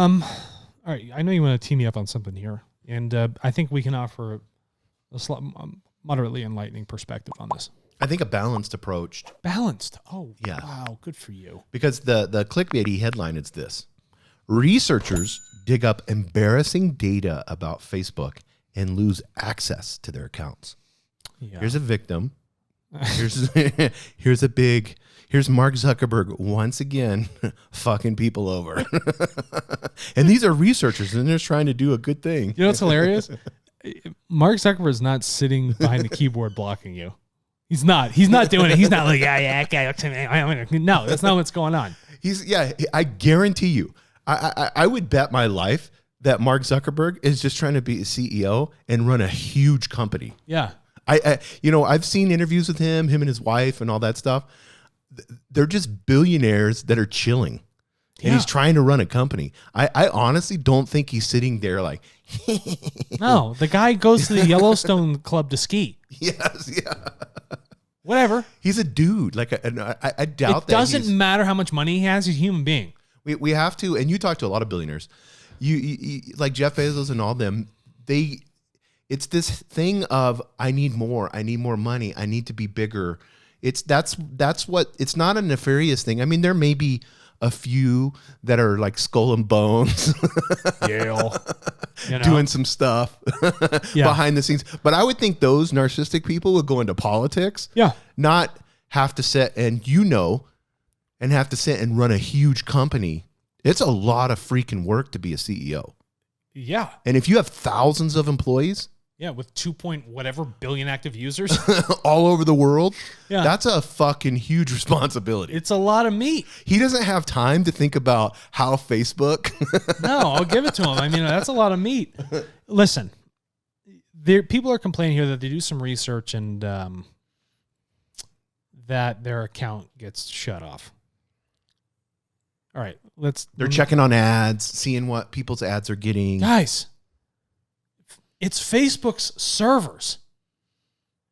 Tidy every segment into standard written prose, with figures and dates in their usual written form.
All right, I know you want to tee me up on something here, and I think we can offer a moderately enlightening perspective on this. I think a balanced approach. Balanced. Oh, yeah. Wow, good for you. Because the clickbaity headline is this. Researchers dig up embarrassing data about Facebook and lose access to their accounts. Yeah. Here's a victim. Here's Mark Zuckerberg once again fucking people over. And these are researchers and they're trying to do a good thing. You know what's hilarious? Mark Zuckerberg is not sitting behind the keyboard blocking you. He's not doing it. He's not like, no, that's not what's going on. I guarantee you, I would bet my life that Mark Zuckerberg is just trying to be a CEO and run a huge company. Yeah. I've seen interviews with him and his wife and all that stuff. They're just billionaires that are chilling. And he's trying to run a company. I honestly don't think he's sitting there like. No, the guy goes to the Yellowstone Club to ski. Yes, yeah. Whatever. He's a dude. Like I doubt it doesn't matter how much money he has. He's a human being. We have to, and you talk to a lot of billionaires. You like Jeff Bezos and all them. It's this thing of I need more money. I need to be bigger. That's what it's not a nefarious thing. I mean, there may be a few that are like skull and bones, doing some stuff behind the scenes. But I would think those narcissistic people would go into politics, not have to sit and have to sit and run a huge company. It's a lot of freaking work to be a CEO. Yeah. And if you have thousands of employees, with 2 billion active users all over the world. Yeah. That's a fucking huge responsibility. It's a lot of meat. He doesn't have time to think about how Facebook. No, I'll give it to him. I mean, that's a lot of meat. Listen, people are complaining here that they do some research and that their account gets shut off. All right, They're checking on ads, seeing what people's ads are getting. Guys, it's Facebook's servers.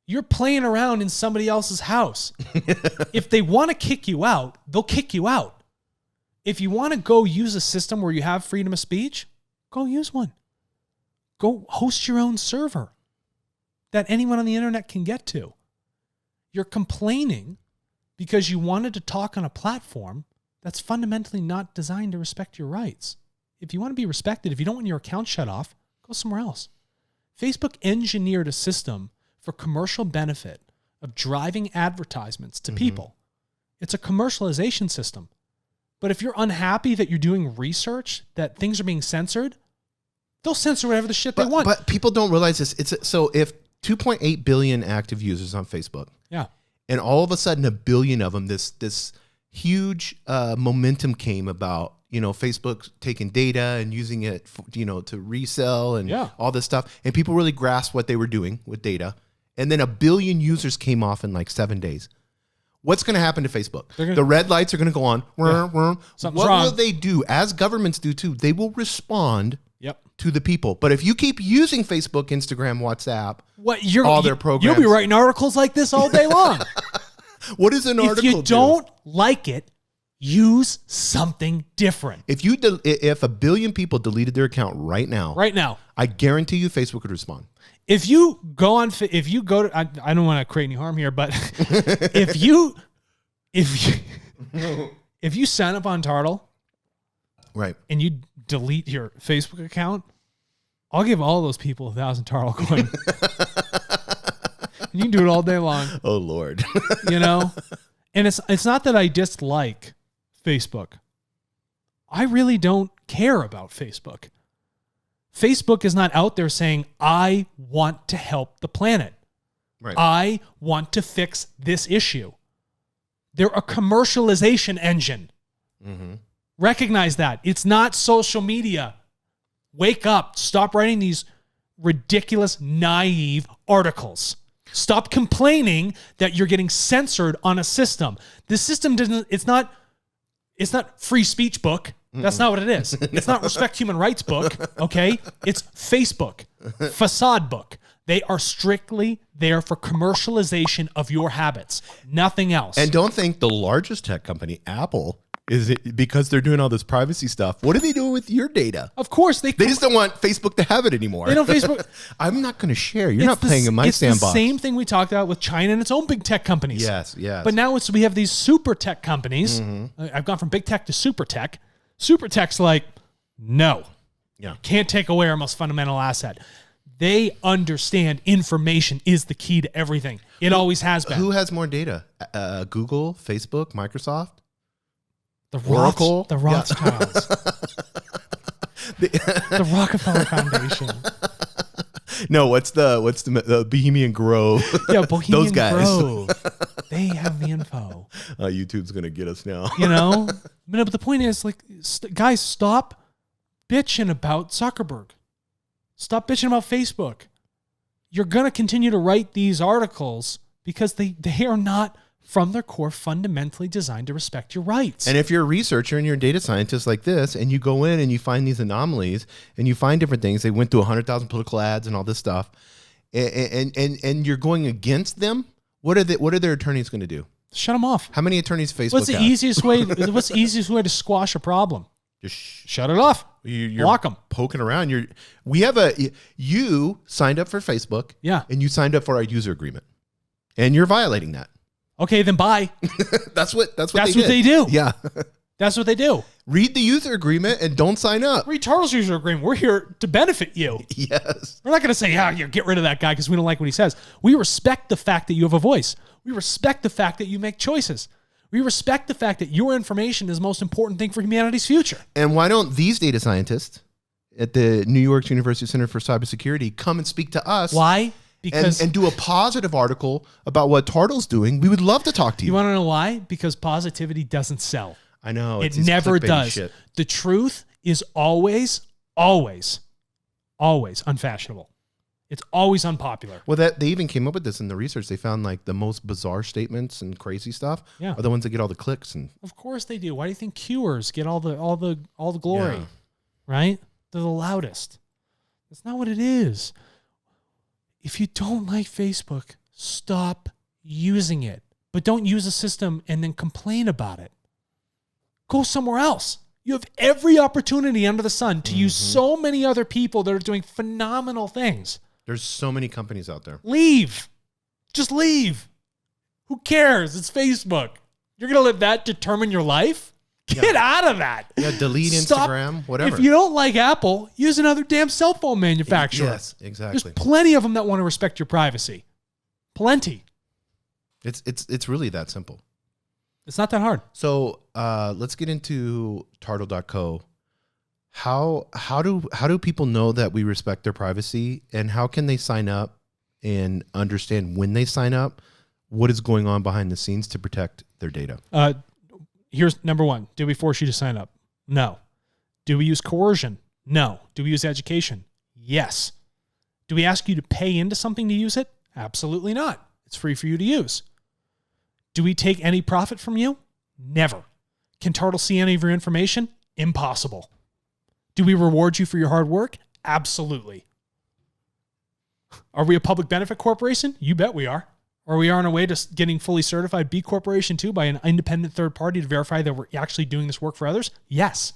You're playing around in somebody else's house. If they want to kick you out, they'll kick you out. If you want to go use a system where you have freedom of speech, go use one. Go host your own server that anyone on the internet can get to. You're complaining because you wanted to talk on a platform that's fundamentally not designed to respect your rights. If you want to be respected, if you don't want your account shut off, go somewhere else. Facebook engineered a system for commercial benefit of driving advertisements to people. It's a commercialization system. But if you're unhappy that you're doing research, that things are being censored, they'll censor whatever the shit they want. But people don't realize this. So if 2.8 billion active users on Facebook, and all of a sudden 1 billion of them, this huge momentum came about, Facebook taking data and using it, to resell and all this stuff. And people really grasped what they were doing with data. And then 1 billion users came off in like 7 days. What's going to happen to Facebook? The red lights are going to go on. What will they do? As governments do too, they will respond to the people. But if you keep using Facebook, Instagram, WhatsApp, all their programs. You'll be writing articles like this all day long. What is an article? If you don't like it, use something different. If 1 billion people deleted their account right now, I guarantee you Facebook would respond. If you go to, I don't want to create any harm here, but if you sign up on TARTLE, right, and you delete your Facebook account, I'll give all those people 1,000 TARTLE coin. You can do it all day long. Oh Lord. And it's not that I dislike Facebook. I really don't care about Facebook. Facebook is not out there saying, I want to help the planet. Right. I want to fix this issue. They're a commercialization engine. Recognize that. It's not social media. Wake up. Stop writing these ridiculous, naive articles. Stop complaining that you're getting censored on a system. The system it's not free speech book. That's not what it is. It's not respect human rights book, okay? It's Facebook, facade book. They are strictly there for commercialization of your habits, nothing else. And don't think the largest tech company, Apple, Is it because they're doing all this privacy stuff? What are they doing with your data? Of course, they just don't want Facebook to have it anymore. They know Facebook. I'm not going to share. You're not playing in my sandbox. It's the same thing we talked about with China and its own big tech companies. Yes. But now we have these super tech companies. I've gone from big tech to super tech. Super tech's like, no. Yeah. Can't take away our most fundamental asset. They understand information is the key to everything. It always has been. Who has more data? Google, Facebook, Microsoft? Oracle? The Rothschilds. The Rockefeller Foundation. No, what's the Bohemian Grove? Yeah, Bohemian Those guys. Grove. They have the info. YouTube's going to get us now. But the point is, like, guys, stop bitching about Zuckerberg. Stop bitching about Facebook. You're going to continue to write these articles because they are not, from their core, fundamentally designed to respect your rights. And if you're a researcher and you're a data scientist like this, and you go in and you find these anomalies and you find different things, they went through 100,000 political ads and all this stuff, and you're going against them, what are their attorneys going to do? Shut them off. How many attorneys Facebook What's the easiest way to squash a problem? Just shut it off. You're block them. Poking around. You signed up for Facebook. Yeah. And you signed up for our user agreement. And you're violating that. Okay, then bye. That's what they do. Yeah. That's what they do. Read the user agreement and don't sign up. Read Tartle's user agreement. We're here to benefit you. Yes. We're not going to say, get rid of that guy because we don't like what he says. We respect the fact that you have a voice. We respect the fact that you make choices. We respect the fact that your information is the most important thing for humanity's future. And why don't these data scientists at the New York University Center for Cybersecurity come and speak to us? Why? Because and do a positive article about what Tartle's doing. We would love to talk to you. You want to know why? Because positivity doesn't sell. I know. It never does. Shit. The truth is always, always, always unfashionable. It's always unpopular. Well, they even came up with this in the research. They found like the most bizarre statements and crazy stuff are the ones that get all the clicks. And of course they do. Why do you think cures get all the glory? Yeah. Right? They're the loudest. That's not what it is. If you don't like Facebook, stop using it. But don't use a system and then complain about it. Go somewhere else. You have every opportunity under the sun to use so many other people that are doing phenomenal things. There's so many companies out there. Leave. Just leave. Who cares? It's Facebook. You're going to let that determine your life? Get out of that. Yeah, delete Instagram, whatever. If you don't like Apple, use another damn cell phone manufacturer. Yes, exactly. There's plenty of them that want to respect your privacy. Plenty. It's really that simple. It's not that hard. So let's get into tartle.co. How do people know that we respect their privacy, and how can they sign up and understand when they sign up what is going on behind the scenes to protect their data? Here's number one. Do we force you to sign up? No. Do we use coercion? No. Do we use education? Yes. Do we ask you to pay into something to use it? Absolutely not. It's free for you to use. Do we take any profit from you? Never. Can Tartle see any of your information? Impossible. Do we reward you for your hard work? Absolutely. Are we a public benefit corporation? You bet we are. Or we are on our way to getting fully certified B Corporation too by an independent third party to verify that we're actually doing this work for others? Yes.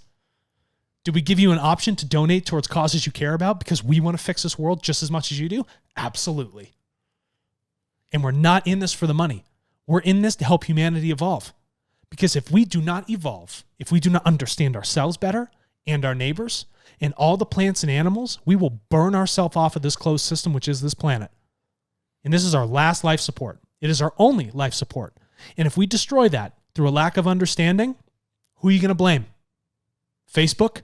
Do we give you an option to donate towards causes you care about because we want to fix this world just as much as you do? Absolutely. And we're not in this for the money. We're in this to help humanity evolve. Because if we do not evolve, if we do not understand ourselves better and our neighbors and all the plants and animals, we will burn ourselves off of this closed system, which is this planet. And this is our last life support. It is our only life support. And if we destroy that through a lack of understanding, who are you going to blame? Facebook?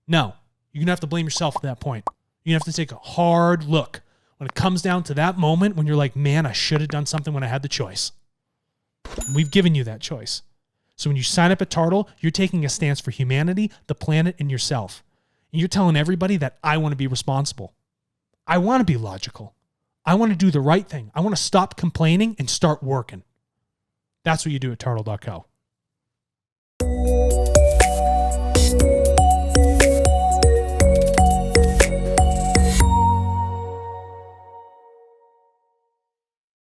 No. You're going to have to blame yourself at that point. You have to take a hard look when it comes down to that moment when you're like, man, I should have done something when I had the choice. And we've given you that choice. So when you sign up at Tartle, you're taking a stance for humanity, the planet, and yourself. And you're telling everybody that I want to be responsible. I want to be logical. I want to do the right thing. I want to stop complaining and start working. That's what you do at tartle.co.